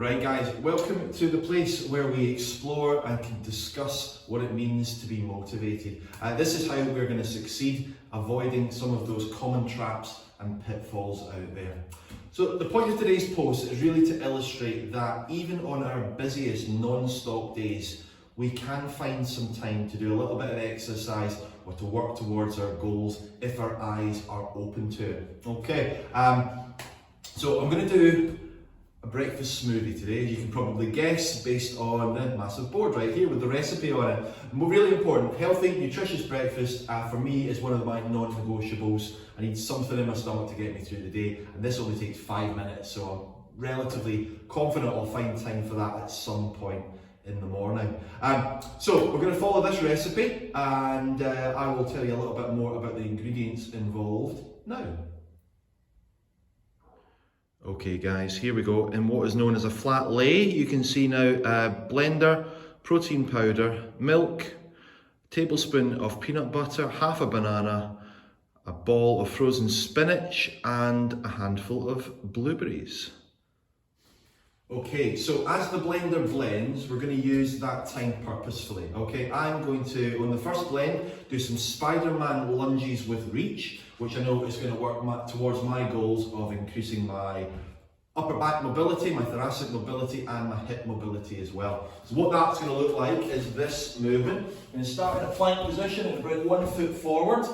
Right guys, welcome to the place where we explore and can discuss what it means to be motivated. This is how we're going to succeed, avoiding some of those common traps and pitfalls out there. So the point of today's post is really to illustrate that even on our busiest non-stop days, we can find some time to do a little bit of exercise or to work towards our goals if our eyes are open to it. Okay, so I'm going to do a breakfast smoothie today, as you can probably guess, based on the massive board right here with the recipe on it. And really important, healthy, nutritious breakfast for me is one of my non-negotiables. I need something in my stomach to get me through the day, and this only takes 5 minutes, so I'm relatively confident I'll find time for that at some point in the morning. So we're going to follow this recipe, and I will tell you a little bit more about the ingredients involved now. Okay guys, here we go. In what is known as a flat lay, you can see now blender, protein powder, milk, tablespoon of peanut butter, half a banana, a ball of frozen spinach, and a handful of blueberries. Okay, so as the blender blends, we're going to use that time purposefully. Okay, I'm going to, on the first blend, do some Spider-Man lunges with reach, which I know is going to work towards my goals of increasing my upper back mobility, my thoracic mobility, and my hip mobility as well. So what that's going to look like is this movement. I'm going to start in a plank position and bring 1 foot forward,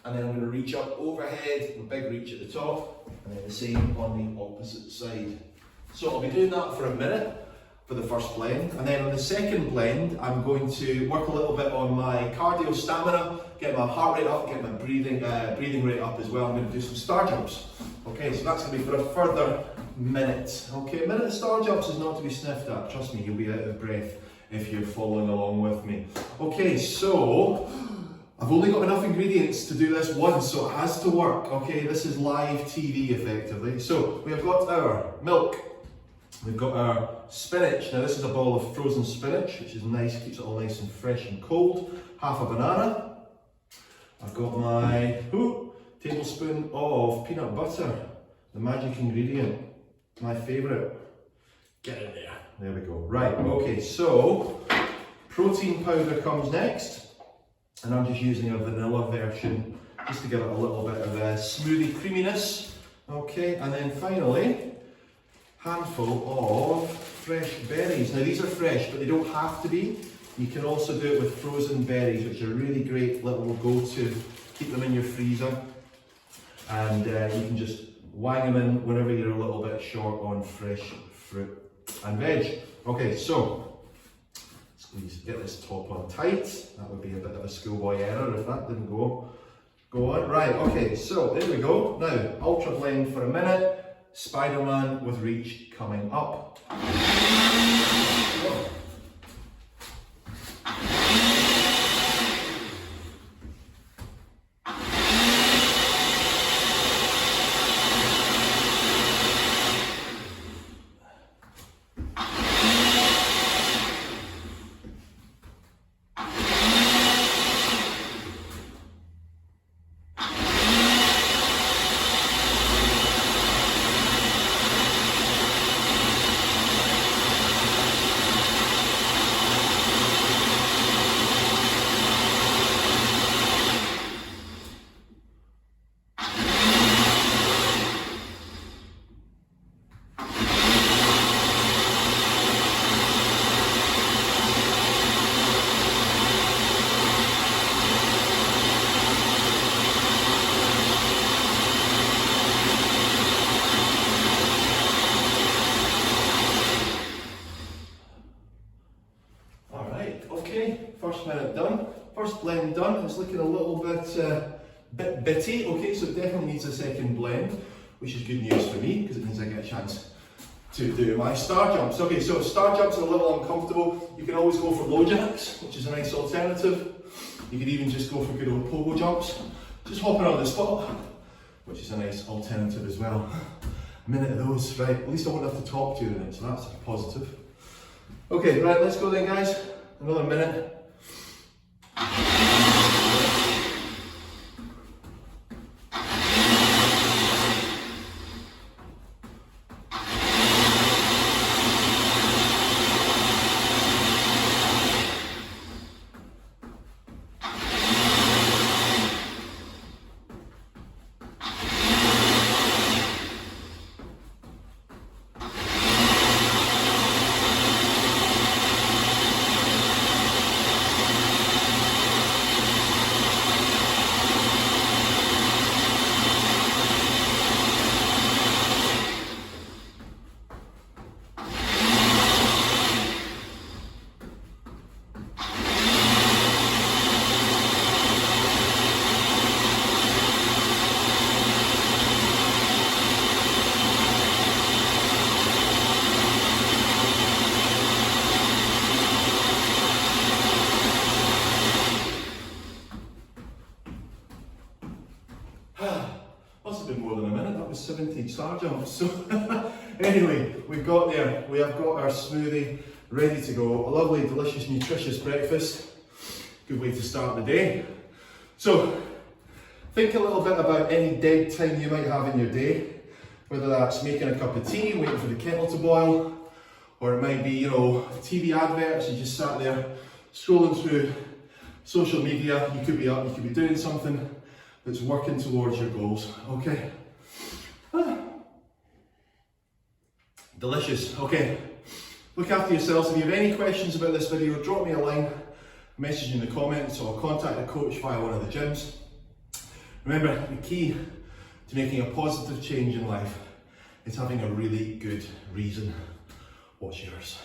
and then I'm going to reach up overhead, with a big reach at the top, and then the same on the opposite side. So I'll be doing that for a minute for the first blend, and then on the second blend I'm going to work a little bit on my cardio stamina, get my heart rate up, get my breathing rate up as well. I'm going to do some star jumps. Okay, so that's going to be for a further minute. Okay, a minute of star jumps is not to be sniffed at. Trust me, you'll be out of breath if you're following along with me. Okay, so I've only got enough ingredients to do this once, so it has to work. Okay, this is live TV effectively. So we have got our milk. We've got our spinach. Now this is a ball of frozen spinach, which is nice, keeps it all nice and fresh and cold. Half a banana. I've got my tablespoon of peanut butter, the magic ingredient, my favourite. Get in there. There we go. Right, okay, so protein powder comes next, and I'm just using a vanilla version just to give it a little bit of a smoothie creaminess. Okay, and then finally, handful of fresh berries. Now these are fresh, but they don't have to be. You can also do it with frozen berries, which are a really great little go-to. Keep them in your freezer, and you can just wang them in whenever you're a little bit short on fresh fruit and veg. Okay, so squeeze, get this top on tight. That would be a bit of a schoolboy error if that didn't go on. Right, okay, so there we go. Now, ultra blend for a minute. Spider-Man with reach coming up. Whoa. First minute done, first blend done. It's looking a little bit bitty, okay, so it definitely needs a second blend, which is good news for me because it means I get a chance to do my star jumps. Okay, so star jumps are a little uncomfortable. You can always go for low jacks, which is a nice alternative. You could even just go for good old pogo jumps, just hopping on the spot, which is a nice alternative as well. A minute of those, right, at least I won't have to talk to you in it, so that's a positive. Okay, right, let's go then guys, another minute. star jumps. So anyway, we have got our smoothie ready to go. A lovely, delicious, nutritious breakfast. Good way to start the day. So think a little bit about any dead time you might have in your day, whether that's making a cup of tea, waiting for the kettle to boil, or it might be, you know, TV adverts. You just sat there scrolling through social media. You could be up, you could be doing something that's working towards your goals, okay? Delicious, okay. Look after yourselves. If you have any questions about this video, drop me a line, message in the comments, or contact a coach via one of the gyms. Remember, the key to making a positive change in life is having a really good reason. What's yours?